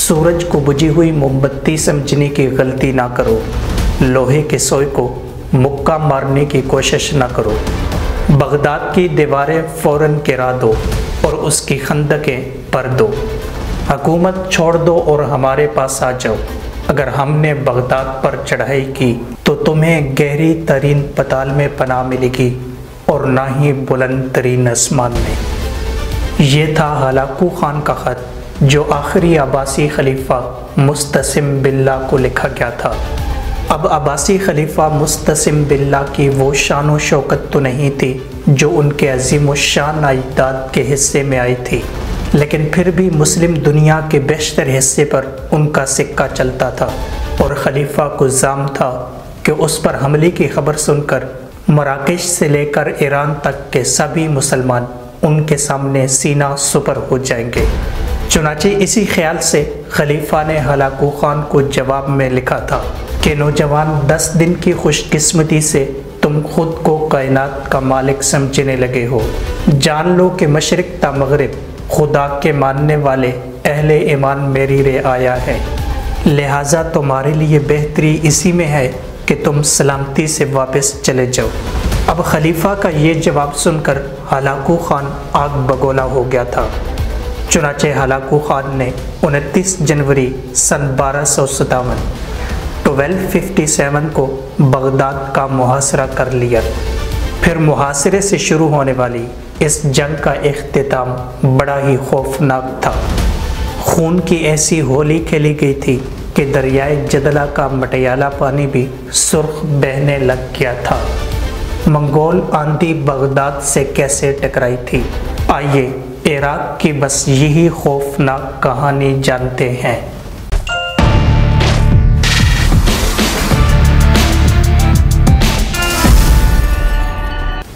سورج کو بجھی ہوئی موم بتی سمجھنے کی غلطی نہ کرو، لوہے کے سوئے کو مکہ مارنے کی کوشش نہ کرو۔ بغداد کی دیواریں فوراً گرا دو اور اس کی خندقیں بھر دو۔ حکومت چھوڑ دو اور ہمارے پاس آ جاؤ۔ اگر ہم نے بغداد پر چڑھائی کی تو تمہیں گہری ترین پتال میں پناہ ملے گی اور نہ ہی بلند ترین آسمان میں۔ یہ تھا ہلاکو خان کا خط جو آخری عباسی خلیفہ مستعصم باللہ کو لکھا گیا تھا۔ اب عباسی خلیفہ مستعصم باللہ کی وہ شان و شوکت تو نہیں تھی جو ان کے عظیم الشان اجداد کے حصے میں آئی تھی، لیکن پھر بھی مسلم دنیا کے بیشتر حصے پر ان کا سکہ چلتا تھا، اور خلیفہ کو زعم تھا کہ اس پر حملے کی خبر سن کر مراکش سے لے کر ایران تک کے سبھی مسلمان ان کے سامنے سینہ سپر ہو جائیں گے۔ چنانچہ اسی خیال سے خلیفہ نے ہلاکو خان کو جواب میں لکھا تھا کہ نوجوان 10 دن کی خوش قسمتی سے تم خود کو کائنات کا مالک سمجھنے لگے ہو۔ جان لو کہ مشرق تا مغرب خدا کے ماننے والے اہل ایمان میری رعایا ہے، لہٰذا تمہارے لیے بہتری اسی میں ہے کہ تم سلامتی سے واپس چلے جاؤ۔ اب خلیفہ کا یہ جواب سن کر ہلاکو خان آگ بگولا ہو گیا تھا۔ چنانچہ ہلاکو خان نے 29 جنوری سن 1257 کو بغداد کا محاصرہ کر لیا۔ پھر محاصرے سے شروع ہونے والی اس جنگ کا اختتام بڑا ہی خوفناک تھا۔ خون کی ایسی ہولی کھیلی گئی تھی کہ دریائے جدلہ کا مٹیالہ پانی بھی سرخ بہنے لگ گیا تھا۔ منگول آندھی بغداد سے کیسے ٹکرائی تھی، آئیے عراق کی بس یہی خوفناک کہانی جانتے ہیں۔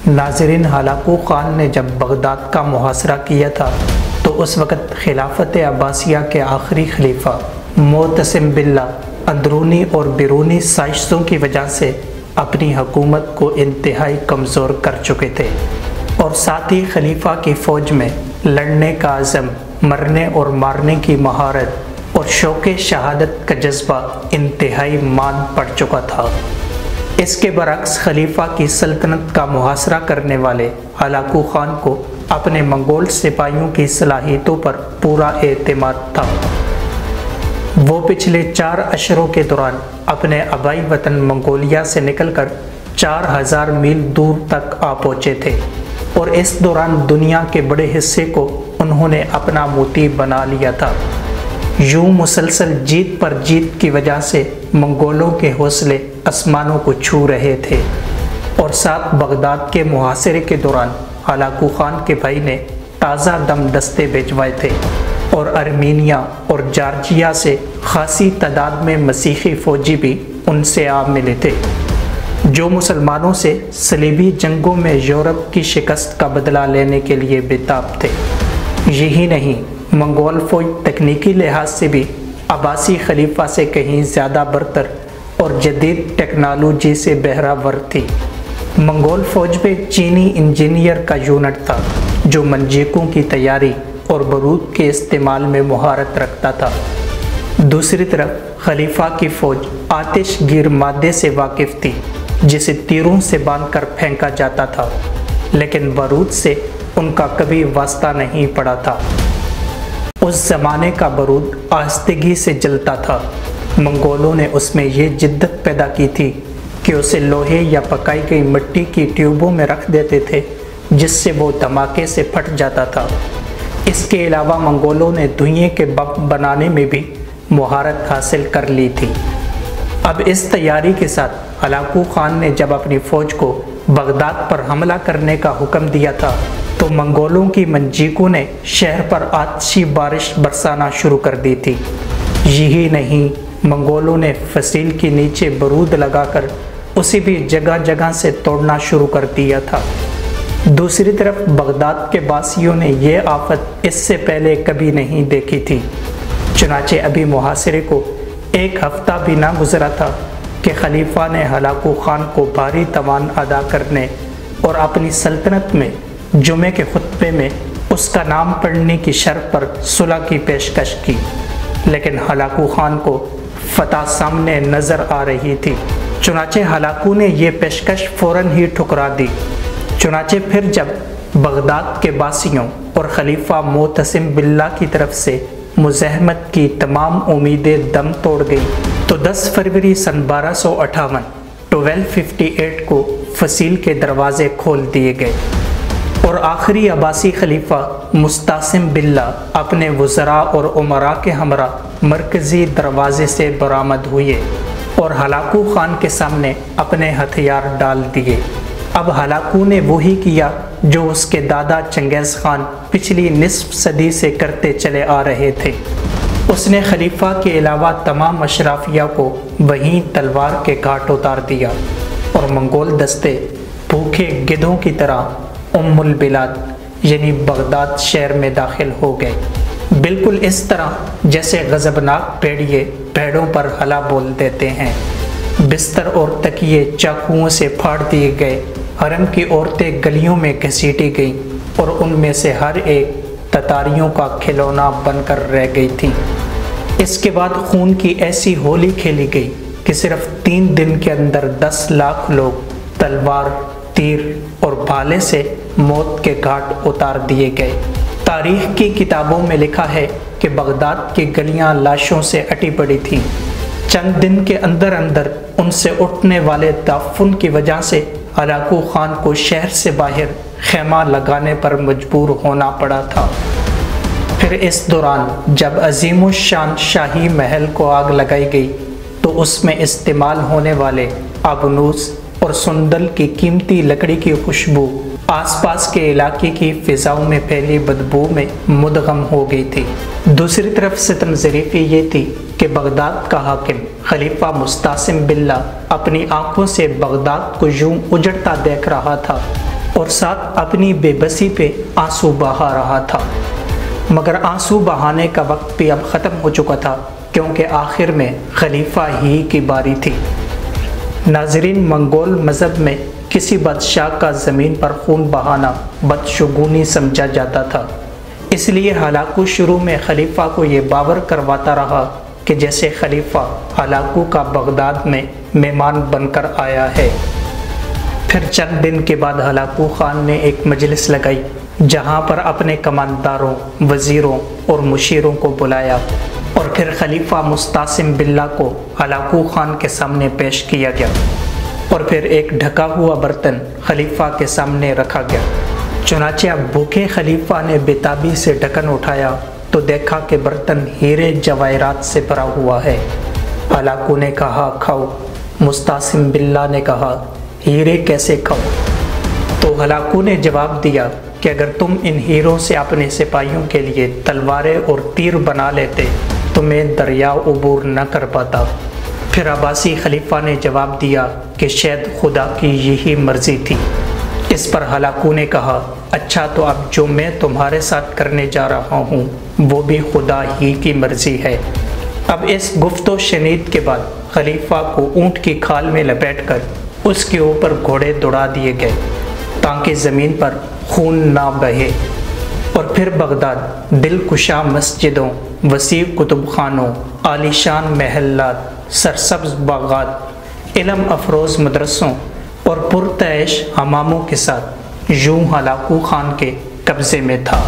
ناظرین، ہلاکو خان نے جب بغداد کا محاصرہ کیا تھا تو اس وقت خلافت عباسیہ کے آخری خلیفہ معتصم باللہ اندرونی اور بیرونی سازشوں کی وجہ سے اپنی حکومت کو انتہائی کمزور کر چکے تھے، اور ساتھ ہی خلیفہ کی فوج میں لڑنے کا عزم، مرنے اور مارنے کی مہارت اور شوق شہادت کا جذبہ انتہائی مان پڑ چکا تھا۔ اس کے برعکس خلیفہ کی سلطنت کا محاصرہ کرنے والے ہلاکو خان کو اپنے منگول سپاہیوں کی صلاحیتوں پر پورا اعتماد تھا۔ وہ پچھلے 4 اشروں کے دوران اپنے آبائی وطن منگولیا سے نکل کر 4000 میل دور تک آ پہنچے تھے، اور اس دوران دنیا کے بڑے حصے کو انہوں نے اپنا موتی بنا لیا تھا۔ یوں مسلسل جیت پر جیت کی وجہ سے منگولوں کے حوصلے آسمانوں کو چھو رہے تھے، اور ساتھ بغداد کے محاصرے کے دوران ہلاکو خان کے بھائی نے تازہ دم دستے بھیجوائے تھے، اور ارمینیا اور جارجیا سے خاصی تعداد میں مسیحی فوجی بھی ان سے آ ملے تھے، جو مسلمانوں سے صلیبی جنگوں میں یورپ کی شکست کا بدلہ لینے کے لیے بےتاب تھے۔ یہی نہیں، منگول فوج تکنیکی لحاظ سے بھی عباسی خلیفہ سے کہیں زیادہ برتر اور جدید ٹیکنالوجی سے بہرہ تھی۔ منگول فوج میں چینی انجینئر کا یونٹ تھا جو منجیقوں کی تیاری اور بارود کے استعمال میں مہارت رکھتا تھا۔ دوسری طرف خلیفہ کی فوج آتش گیر مادے سے واقف تھی جسے تیروں سے باندھ کر پھینکا جاتا تھا، لیکن بارود سے ان کا کبھی واسطہ نہیں پڑا تھا۔ اس زمانے کا بارود آہستگی سے جلتا تھا۔ منگولوں نے اس میں یہ جدت پیدا کی تھی کہ اسے لوہے یا پکائی گئی مٹی کی ٹیوبوں میں رکھ دیتے تھے جس سے وہ دھماکے سے پھٹ جاتا تھا۔ اس کے علاوہ منگولوں نے دھوئیں کے بم بنانے میں بھی مہارت حاصل کر لی تھی۔ اب اس تیاری کے ساتھ ہلاکو خان نے جب اپنی فوج کو بغداد پر حملہ کرنے کا حکم دیا تھا تو منگولوں کی منجیقوں نے شہر پر آتشی بارش برسانا شروع کر دی تھی۔ یہی نہیں، منگولوں نے فصیل کے نیچے بارود لگا کر اسے بھی جگہ جگہ سے توڑنا شروع کر دیا تھا۔ دوسری طرف بغداد کے باسیوں نے یہ آفت اس سے پہلے کبھی نہیں دیکھی تھی۔ چنانچہ ابھی محاصرے کو 1 ہفتہ بھی نہ گزرا تھا کہ خلیفہ نے ہلاکو خان کو بھاری تاوان ادا کرنے اور اپنی سلطنت میں جمعے کے خطبے میں اس کا نام پڑھنے کی شرط پر صلح کی پیشکش کی۔ لیکن ہلاکو خان کو فتح سامنے نظر آ رہی تھی۔ چنانچہ ہلاکو نے یہ پیشکش فوراً ہی ٹھکرا دی۔ چنانچہ پھر جب بغداد کے باسیوں اور خلیفہ معتصم باللہ کی طرف سے مزاحمت کی تمام امیدیں دم توڑ گئی تو 10 فروری سن 1258 کو فصیل کے دروازے کھول دیے گئے اور آخری عباسی خلیفہ مستعصم باللہ اپنے وزراء اور امراء کے ہمراہ مرکزی دروازے سے برآمد ہوئے اور ہلاکو خان کے سامنے اپنے ہتھیار ڈال دیے۔ اب ہلاکو نے وہی کیا جو اس کے دادا چنگیز خان پچھلی نصف صدی سے کرتے چلے آ رہے تھے۔ اس نے خلیفہ کے علاوہ تمام اشرافیہ کو وہیں تلوار کے گھاٹ اتار دیا اور منگول دستے بھوکے گدھوں کی طرح البلاد یعنی بغداد شہر میں داخل ہو گئے، بالکل اس طرح جیسے غضبناک بھیڑیے بھیڑوں پر ہلا بول دیتے ہیں۔ بستر اور تکیے چاقوؤں سے پھاڑ دیے گئے، حرم کی عورتیں گلیوں میں گھسیٹی گئیں اور ان میں سے ہر ایک تتاریوں کا کھلونا بن کر رہ گئی تھی۔ اس کے بعد خون کی ایسی ہولی کھیلی گئی کہ صرف 3 دن کے اندر 10 لاکھ لوگ تلوار، تیر اور بھالے سے موت کے گھاٹ اتار دیے گئے۔ تاریخ کی کتابوں میں لکھا ہے کہ بغداد کی گلیاں لاشوں سے اٹی پڑی تھیں۔ چند دن کے اندر اندر ان سے اٹھنے والے تعفن کی وجہ سے ہلاکو خان کو شہر سے باہر خیمہ لگانے پر مجبور ہونا پڑا تھا۔ پھر اس دوران جب عظیم الشان شاہی محل کو آگ لگائی گئی تو اس میں استعمال ہونے والے آبنوس اور سندل کی قیمتی لکڑی کی خوشبو آس پاس کے علاقے کی فضاؤں میں پھیلی بدبو میں مدغم ہو گئی تھی۔ دوسری طرف ستم ظریفی یہ تھی کہ بغداد کا حاکم خلیفہ مستعصم باللہ اپنی آنکھوں سے بغداد کو یوں اجڑتا دیکھ رہا تھا اور ساتھ اپنی بے بسی پہ آنسو بہا رہا تھا، مگر آنسو بہانے کا وقت بھی اب ختم ہو چکا تھا کیونکہ آخر میں خلیفہ ہی کی باری تھی۔ ناظرین، منگول مذہب میں کسی بادشاہ کا زمین پر خون بہانا بدشگونی سمجھا جاتا تھا، اس لیے ہلاکو شروع میں خلیفہ کو یہ باور کرواتا رہا کہ جیسے خلیفہ ہلاکو کا بغداد میں مہمان بن کر آیا ہے۔ پھر چند دن کے بعد ہلاکو خان نے ایک مجلس لگائی جہاں پر اپنے کمانداروں، وزیروں اور مشیروں کو بلایا اور پھر خلیفہ مستعصم باللہ کو ہلاکو خان کے سامنے پیش کیا گیا اور پھر ایک ڈھکا ہوا برتن خلیفہ کے سامنے رکھا گیا۔ چنانچہ اب بھوکے خلیفہ نے بےتابی سے ڈھکن اٹھایا تو دیکھا کہ برتن ہیرے جواہرات سے بھرا ہوا ہے۔ ہلاکو نے کہا کھاؤ، مستعصم باللہ نے کہا ہیرے کیسے کھاؤ؟ تو ہلاکو نے جواب دیا کہ اگر تم ان ہیروں سے اپنے سپاہیوں کے لیے تلواریں اور تیر بنا لیتے تو میں دریا عبور نہ کر پاتا۔ پھر عباسی خلیفہ نے جواب دیا کہ شاید خدا کی یہی مرضی تھی۔ اس پر ہلاکو نے کہا اچھا، تو اب جو میں تمہارے ساتھ کرنے جا رہا ہوں وہ بھی خدا ہی کی مرضی ہے۔ اب اس گفت و شنید کے بعد خلیفہ کو اونٹ کی کھال میں لپیٹ کر اس کے اوپر گھوڑے دوڑا دیے گئے تاکہ زمین پر خون نہ بہے، اور پھر بغداد دلکشا مسجدوں، وسیع کتب خانوں، عالیشان محلات، سرسبز باغات، علم افروز مدرسوں اور پرتعیش حماموں کے ساتھ یوں ہلاکو خان کے قبضے میں تھا۔